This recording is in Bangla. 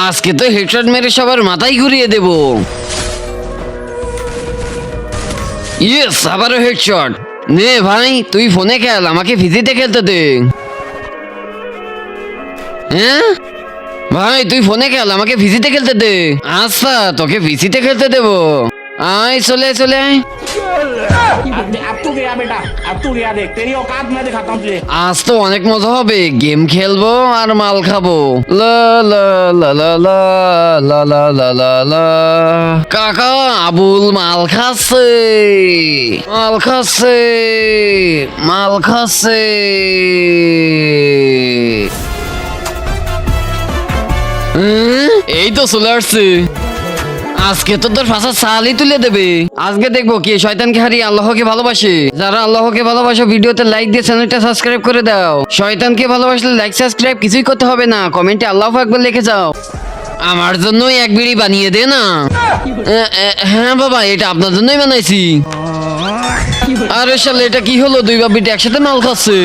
আজকে তো হেডশট মেরে সবার মাথায় ঘুরিয়ে দেব। ইয়েস, আবারও হেডশট। নে ভাই, তুই ফোনে খেল, আমাকে ফিজিতে খেলতে দে। হ্যাঁ ভাই, তুই ফোনে খেল, আমাকে ফিজিতে খেলতে দে। আচ্ছা, তোকে ফিজিতে খেলতে দেবো। আয়, চলে চলে আয়। अब तू गया बेटा, अब तू गया, देख तेरी औकात मैं दिखाता हूँ तुझे। আজ তো অনেক মজা হবে, গেম খেলবো আর মাল খাবো। লা লা লা লা লা লা লা লা লা লা। কাকা, আবুল মাল খাচ্ছে, মাল খাচ্ছে, মাল খাচ্ছে। এই তো চলে আসছে। আজকে তো তোর ফাঁসা সালই তুলে দেবে। আজকে দেখবো কে শয়তানকে হারিয়ে আল্লাহকে ভালোবাসে। যারা আল্লাহকে ভালোবাসো ভিডিওতে লাইক দিয়ে চ্যানেলটা সাবস্ক্রাইব করে দাও। শয়তানকে ভালোবাসলে লাইক সাবস্ক্রাইব কিছুই করতে হবে না, কমেন্টে আল্লাহু আকবার লিখে যাও। আমার জন্য এক বিড়ি বানিয়ে দে না। হ্যাঁ বাবা, এটা আপনার জন্যই বানাইছি। আরে শালা, এটা কি হলো? দুই বাপ বেটি একসাথে মাল খাচ্ছে।